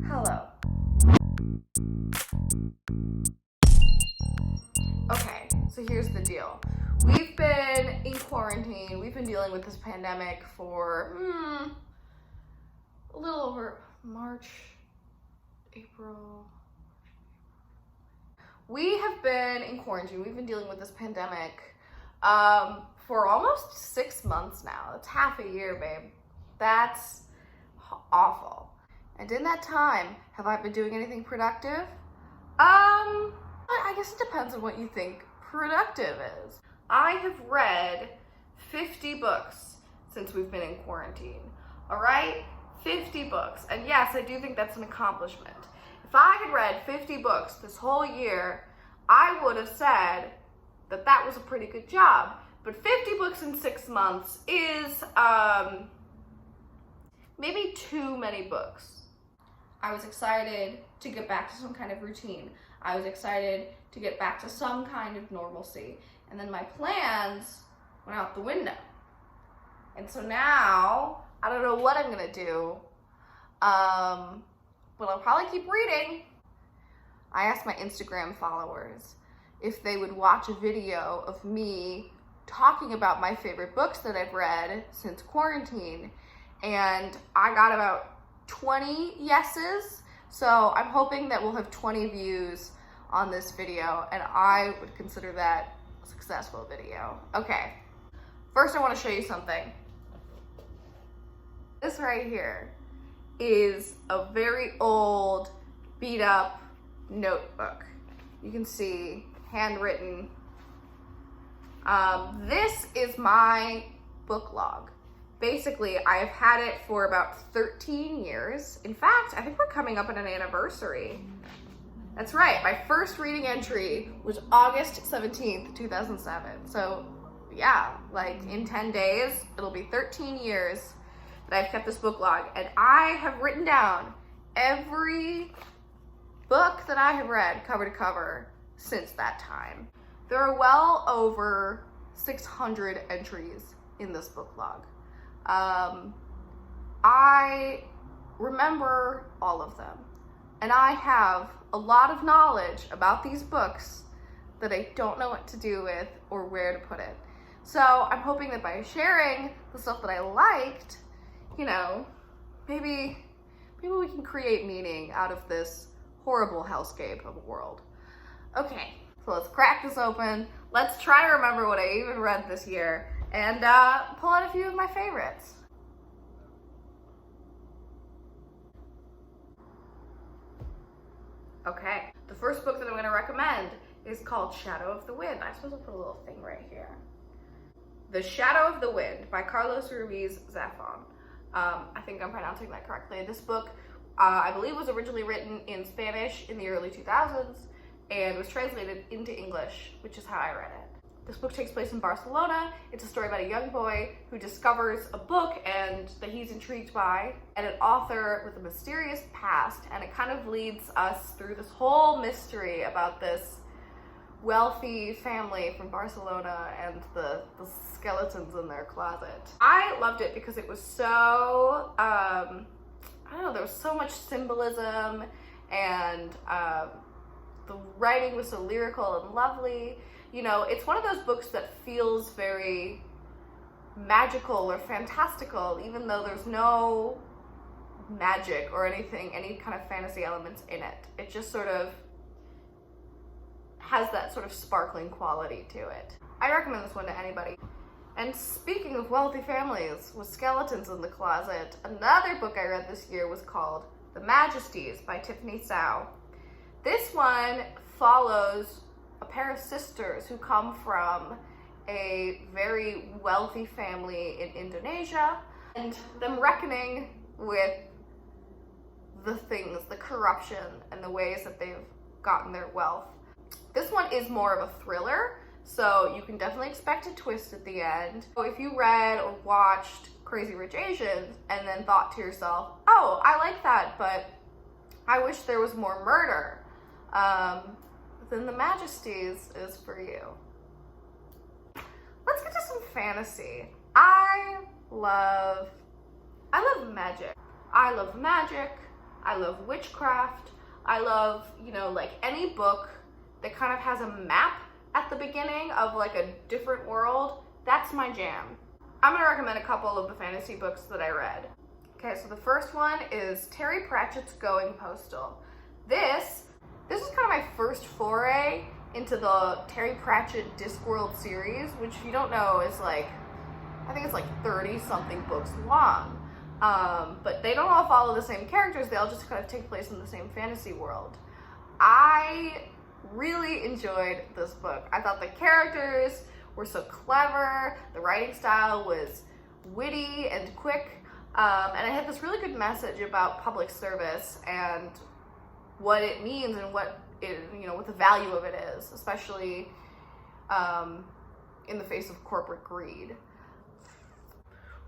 Hello. Okay, so here's the deal. We've been in quarantine. We've been dealing with this pandemic for a little over March, April. We have been in quarantine. We've been dealing with this pandemic for almost 6 months now. That's half a year, babe. That's awful. And in that time, have I been doing anything productive? I guess it depends on what you think productive is. I have read 50 books since we've been in quarantine. All right? 50 books. And yes, I do think that's an accomplishment. If I had read 50 books this whole year, I would have said that that was a pretty good job. But 50 books in 6 months is maybe too many books. I was excited to get back to some kind of routine. I was excited to get back to some kind of normalcy. And then my plans went out the window. And so now, I don't know what I'm gonna do, but I'll probably keep reading. I asked my Instagram followers if they would watch a video of me talking about my favorite books that I've read since quarantine. And I got about 20 yeses. So I'm hoping that we'll have 20 views on this video, and I would consider that a successful video. Okay, first I want to show you something. This right here is a very old, beat up notebook. You can see handwritten. This is my book log. Basically, I have had it for about 13 years. In fact, I think we're coming up on an anniversary. That's right, my first reading entry was August 17th, 2007. So yeah, like in 10 days, it'll be 13 years that I've kept this book log. And I have written down every book that I have read cover to cover since that time. There are well over 600 entries in this book log. I remember all of them, and I have a lot of knowledge about these books that I don't know what to do with or where to put it. So I'm hoping that by sharing the stuff that I liked, you know, maybe we can create meaning out of this horrible hellscape of a world. Okay, so let's crack this open. Let's try to remember what I even read this year, and pull out a few of my favorites. Okay, the first book that I'm going to recommend is called Shadow of the Wind. I suppose I'll put a little thing right here. The Shadow of the Wind by Carlos Ruiz Zafon. I think I'm pronouncing that correctly. This book, I believe, was originally written in Spanish in the early 2000s and was translated into English, which is how I read it. This book takes place in Barcelona. It's a story about a young boy who discovers a book and that he's intrigued by, and an author with a mysterious past, and it kind of leads us through this whole mystery about this wealthy family from Barcelona and the skeletons in their closet. I loved it because it was so, I don't know, there was so much symbolism, and the writing was so lyrical and lovely. You know, it's one of those books that feels very magical or fantastical, even though there's no magic or anything, any kind of fantasy elements in it. It just sort of has that sort of sparkling quality to it. I recommend this one to anybody. And speaking of wealthy families with skeletons in the closet, another book I read this year was called The Majesties by Tiffany Tsao. This one follows a pair of sisters who come from a very wealthy family in Indonesia, and them reckoning with the things, the corruption, and the ways that they've gotten their wealth. This one is more of a thriller, so you can definitely expect a twist at the end. So if you read or watched Crazy Rich Asians and then thought to yourself, oh, I like that, but I wish there was more murder, then The Majesties is for you. Let's get to some fantasy. I love magic. I love magic, I love witchcraft, I love, you know, like any book that kind of has a map at the beginning of like a different world. That's my jam. I'm gonna recommend a couple of the fantasy books that I read. Okay, so the first one is Terry Pratchett's Going Postal. This is kind of my first foray into the Terry Pratchett Discworld series, which if you don't know is like, I think it's like 30 something books long. But they don't all follow the same characters, they all just kind of take place in the same fantasy world. I really enjoyed this book. I thought the characters were so clever, the writing style was witty and quick, and it had this really good message about public service and what it means and what it, you know, what the value of it is, especially in the face of corporate greed.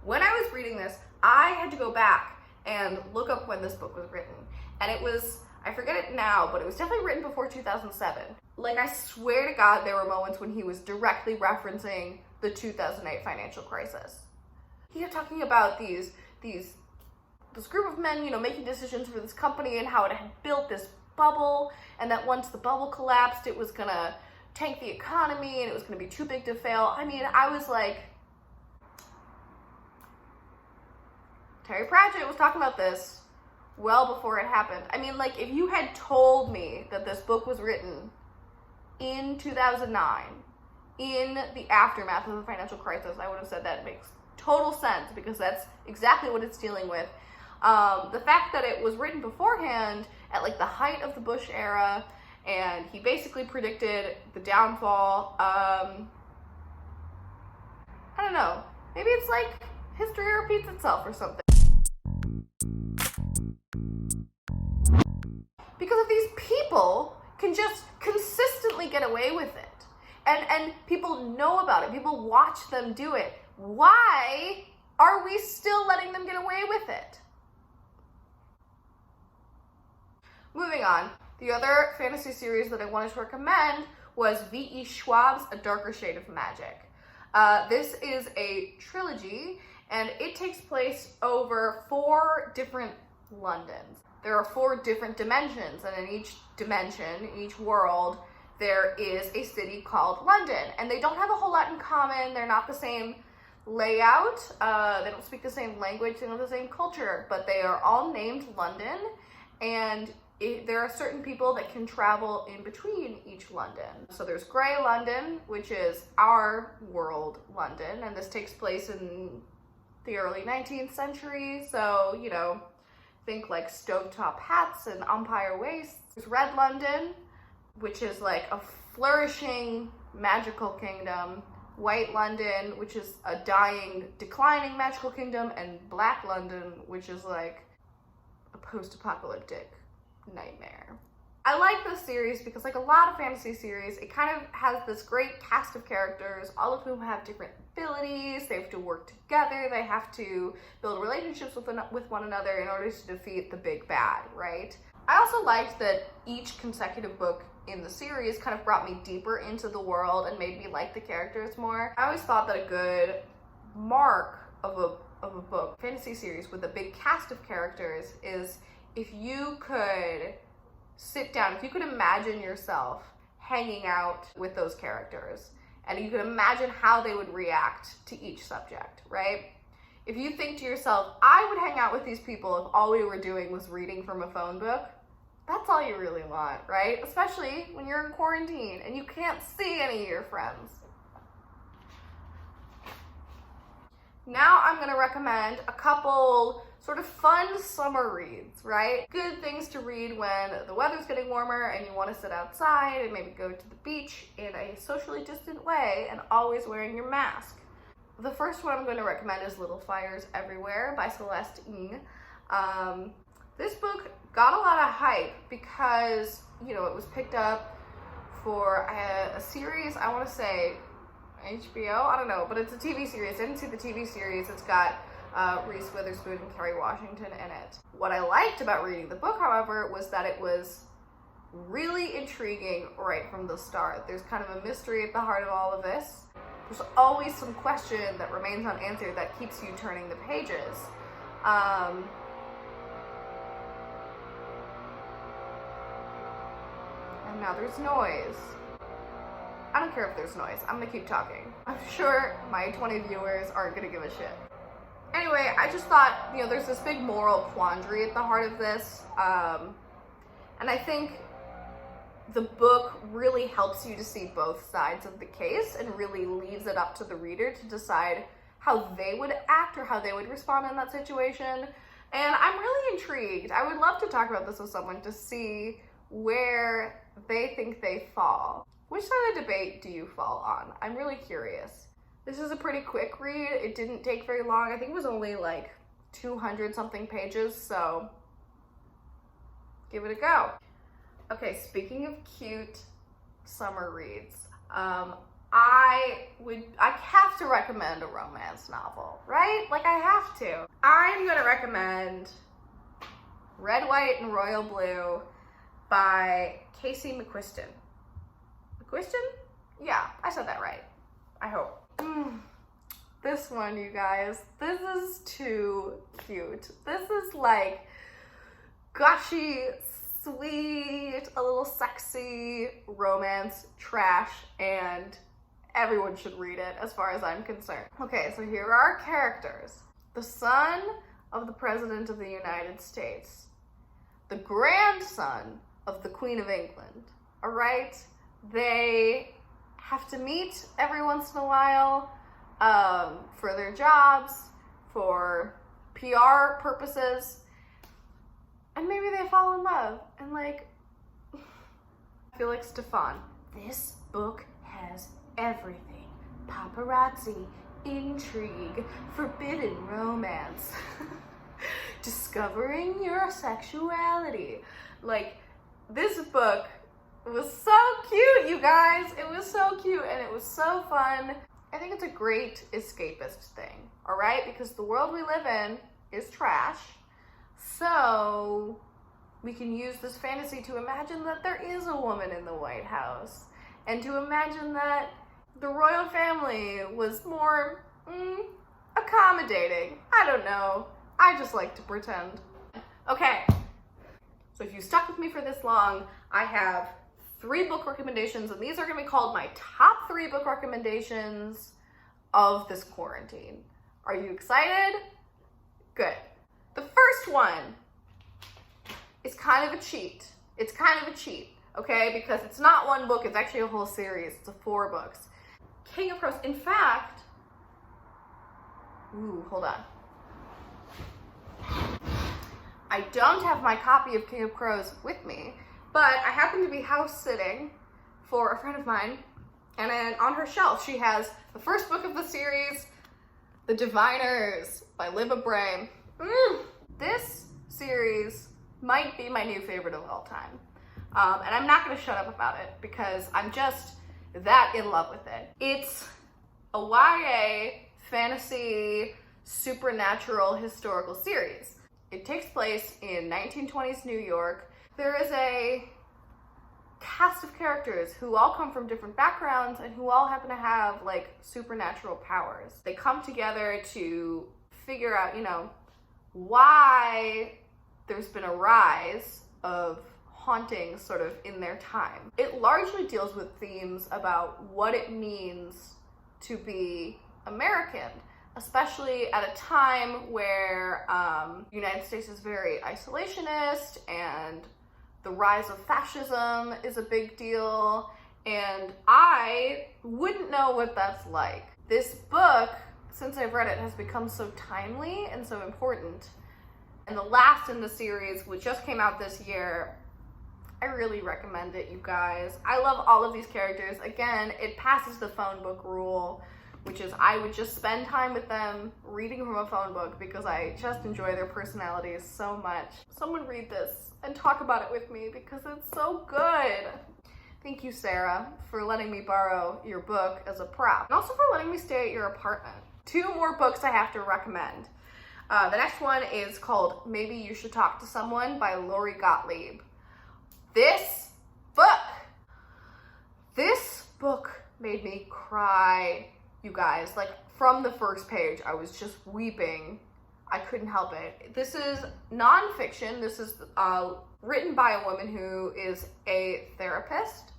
When I was reading this, I had to go back and look up when this book was written, and it was, I forget it now, but it was definitely written before 2007. Like, I swear to God, there were moments when he was directly referencing the 2008 financial crisis. He kept talking about this group of men, you know, making decisions for this company and how it had built this bubble, and that once the bubble collapsed, it was gonna tank the economy and it was gonna be too big to fail. I mean, I was like, Terry Pratchett was talking about this well before it happened. I mean, like, if you had told me that this book was written in 2009, in the aftermath of the financial crisis, I would have said that makes total sense, because that's exactly what it's dealing with. The fact that it was written beforehand at like the height of the Bush era, and he basically predicted the downfall, I don't know, maybe it's like history repeats itself or something. Because if these people can just consistently get away with it, and people know about it, people watch them do it, why are we still letting them get away with it? Moving on, the other fantasy series that I wanted to recommend was V.E. Schwab's A Darker Shade of Magic. This is a trilogy, and it takes place over 4 different Londons. There are 4 different dimensions, and in each dimension, in each world, there is a city called London. And they don't have a whole lot in common. They're not the same layout. They don't speak the same language. They don't have the same culture. But they are all named London. And there are certain people that can travel in between each London. So there's Grey London, which is our world London. And this takes place in the early 19th century. So, you know, think like stovetop hats and umpire waists. There's Red London, which is like a flourishing magical kingdom. White London, which is a dying, declining magical kingdom. And Black London, which is like a post-apocalyptic nightmare. I like this series because, like a lot of fantasy series, it kind of has this great cast of characters, all of whom have different abilities. They have to work together. They have to build relationships with one another in order to defeat the big bad, right? I also liked that each consecutive book in the series kind of brought me deeper into the world and made me like the characters more. I always thought that a good mark of a book, fantasy series with a big cast of characters, is if you could sit down, if you could imagine yourself hanging out with those characters, and you could imagine how they would react to each subject, right? If you think to yourself, I would hang out with these people if all we were doing was reading from a phone book, that's all you really want, right? Especially when you're in quarantine and you can't see any of your friends. Now I'm gonna recommend a couple sort of fun summer reads, right? Good things to read when the weather's getting warmer and you want to sit outside and maybe go to the beach in a socially distant way and always wearing your mask. The first one I'm going to recommend is Little Fires Everywhere by Celeste. This book got a lot of hype because, you know, it was picked up for a series, I want to say HBO, I don't know, but it's a TV series. I didn't see the TV series. It's got Reese Witherspoon and Kerry Washington in it. What I liked about reading the book, however, was that it was really intriguing right from the start. There's kind of a mystery at the heart of all of this. There's always some question that remains unanswered that keeps you turning the pages. now there's noise. I don't care if there's noise. I'm gonna keep talking. I'm sure my 20 viewers aren't gonna give a shit. Anyway, I just thought, you know, there's this big moral quandary at the heart of this. And I think the book really helps you to see both sides of the case and really leaves it up to the reader to decide how they would act or how they would respond in that situation. And I'm really intrigued. I would love to talk about this with someone to see where they think they fall. Which side of the debate do you fall on? I'm really curious. This is a pretty quick read. It didn't take very long. I think it was only like 200 something pages, so give it a go. Okay, speaking of cute summer reads, I have to recommend a romance novel, right? Like, I have to. I'm gonna recommend Red, White, and Royal Blue by Casey McQuiston. McQuiston? Yeah, I said that right. I hope. This one, you guys, this is too cute. This is like gushy, sweet, a little sexy romance trash, and everyone should read it as far as I'm concerned. Okay, so here are our characters. The son of the President of the United States. The grandson of the Queen of England. All right? They have to meet every once in a while for their jobs, for PR purposes, and maybe they fall in love. And like, I feel like Stefan. This book has everything. Paparazzi, intrigue, forbidden romance, discovering your sexuality. Like, this book was so cute, you guys. It was so cute and it was so fun. I think it's a great escapist thing, all right? Because the world we live in is trash. So we can use this fantasy to imagine that there is a woman in the White House and to imagine that the royal family was more accommodating. I don't know. I just like to pretend. Okay, so if you stuck with me for this long, I have 3 book recommendations, and these are gonna be called my top 3 book recommendations of this quarantine. Are you excited? Good. The first one is kind of a cheat. It's kind of a cheat, okay? Because it's not one book, it's actually a whole series. It's 4 books. King of Crows, in fact, hold on. I don't have my copy of King of Crows with me, but I happen to be house sitting for a friend of mine, and then on her shelf she has the first book of the series, The Diviners by Libba Bray. This series might be my new favorite of all time. And I'm not gonna shut up about it because I'm just that in love with it. It's a YA fantasy supernatural historical series. It takes place in 1920s New York. There is a cast of characters who all come from different backgrounds and who all happen to have like supernatural powers. They come together to figure out, you know, why there's been a rise of hauntings sort of in their time. It largely deals with themes about what it means to be American, especially at a time where the United States is very isolationist and the rise of fascism is a big deal, and I wouldn't know what that's like. This book, since I've read it, has become so timely and so important. And the last in the series, which just came out this year, I really recommend it, you guys. I love all of these characters. Again, it passes the phone book rule, which is I would just spend time with them reading from a phone book because I just enjoy their personalities so much. Someone read this and talk about it with me because it's so good. Thank you, Sarah, for letting me borrow your book as a prop, and also for letting me stay at your apartment. 2 more books I have to recommend. The next one is called Maybe You Should Talk to Someone by Lori Gottlieb. This book made me cry, you guys. Like, from the first page, I was just weeping I couldn't help it. This is nonfiction. This is written by a woman who is a therapist.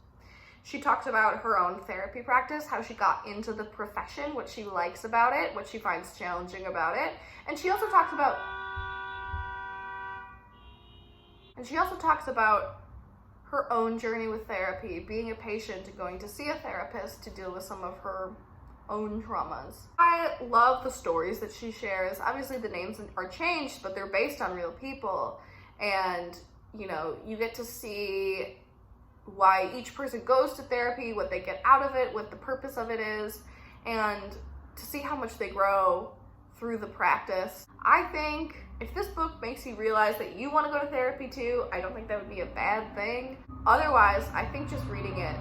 She talks about her own therapy practice, how she got into the profession, what she likes about it, what she finds challenging about it. And she also talks about her own journey with therapy, being a patient and going to see a therapist to deal with some of her own traumas. I love the stories that she shares. Obviously the names are changed, but they're based on real people. And, you know, you get to see why each person goes to therapy, what they get out of it, what the purpose of it is, and to see how much they grow through the practice. I think if this book makes you realize that you want to go to therapy too, I don't think that would be a bad thing. Otherwise, I think just reading it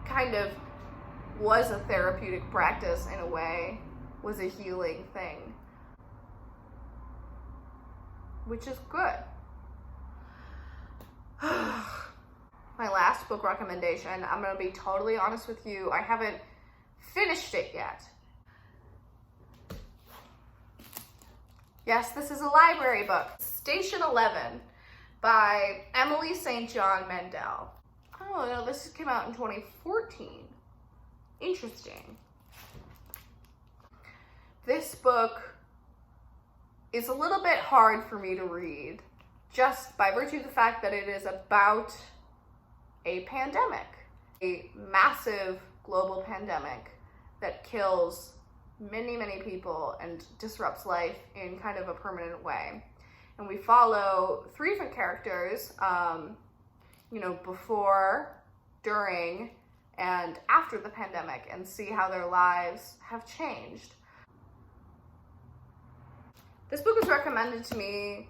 kind of was a therapeutic practice in a way, was a healing thing, which is good. My last book recommendation, I'm going to be totally honest with you, I haven't finished it yet. Yes, this is a library book. Station 11 by Emily St. John Mandel. Oh no, this came out in 2014. Interesting. This book is a little bit hard for me to read, just by virtue of the fact that it is about a pandemic, a massive global pandemic that kills many, many people and disrupts life in kind of a permanent way. And we follow three different characters, you know, before, during, and after the pandemic, and see how their lives have changed. This book was recommended to me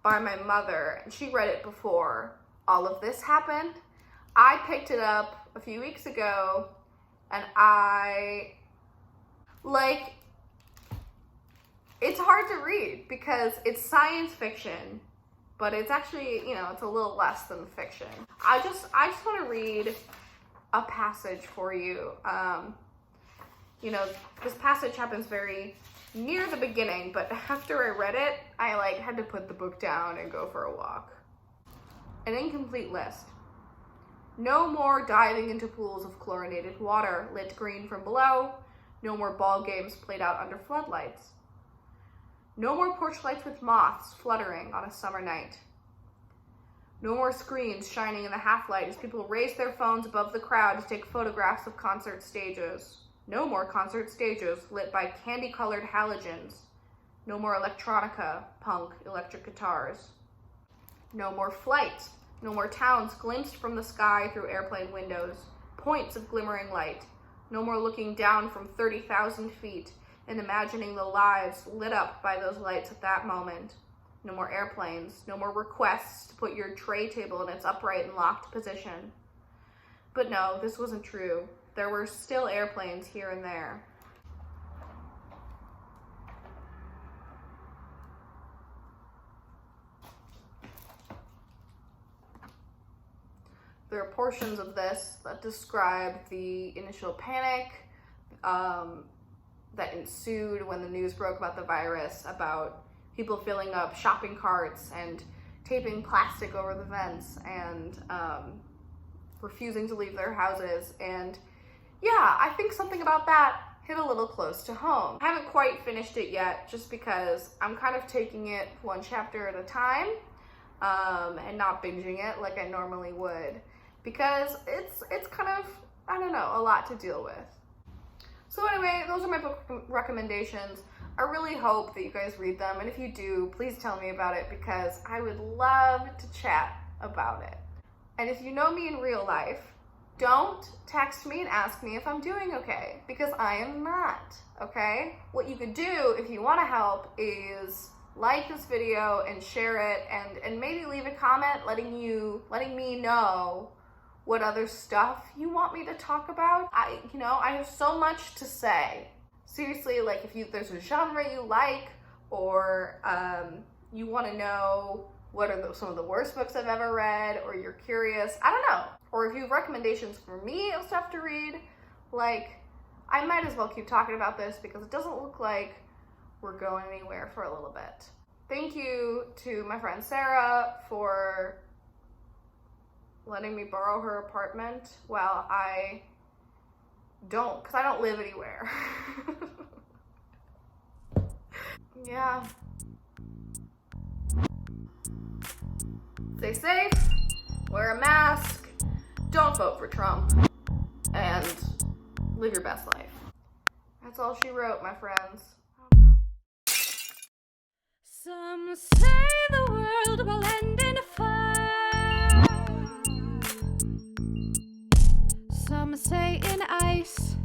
by my mother, and she read it before all of this happened. I picked it up a few weeks ago, and it's hard to read because it's science fiction, but it's actually, you know, it's a little less than fiction. I just want to read a passage for you. You know, this passage happens very near the beginning, but after I read it, I had to put the book down and go for a walk. An incomplete list. No more diving into pools of chlorinated water lit green from below. No more ball games played out under floodlights. No more porch lights with moths fluttering on a summer night. No more screens shining in the half-light as people raise their phones above the crowd to take photographs of concert stages. No more concert stages lit by candy-colored halogens. No more electronica, punk, electric guitars. No more flights. No more towns glimpsed from the sky through airplane windows, points of glimmering light. No more looking down from 30,000 feet and imagining the lives lit up by those lights at that moment. No more airplanes. No more requests to put your tray table in its upright and locked position. But no, this wasn't true. There were still airplanes here and there. There are portions of this that describe the initial panic that ensued when the news broke about the virus, about people filling up shopping carts and taping plastic over the vents and refusing to leave their houses. And yeah, I think something about that hit a little close to home. I haven't quite finished it yet just because I'm kind of taking it one chapter at a time and not binging it like I normally would, because it's kind of, I don't know, a lot to deal with. So anyway, those are my book recommendations. I really hope that you guys read them, and if you do, please tell me about it because I would love to chat about it. And if you know me in real life, don't text me and ask me if I'm doing okay, because I am not, okay? What you could do if you want to help is like this video and share it, and maybe leave a comment letting me know what other stuff you want me to talk about. I have so much to say. Seriously, like if there's a genre you like, or you want to know what are some of the worst books I've ever read, or you're curious, I don't know. Or if you have recommendations for me of stuff to read, like, I might as well keep talking about this because it doesn't look like we're going anywhere for a little bit. Thank you to my friend Sarah for letting me borrow her apartment while I don't, because I don't live anywhere. Yeah. Stay safe, wear a mask, don't vote for Trump, and live your best life. That's all she wrote, my friends. Some say the world will end in a fire. Some say in ice.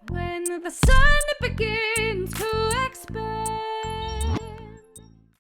When the sun begins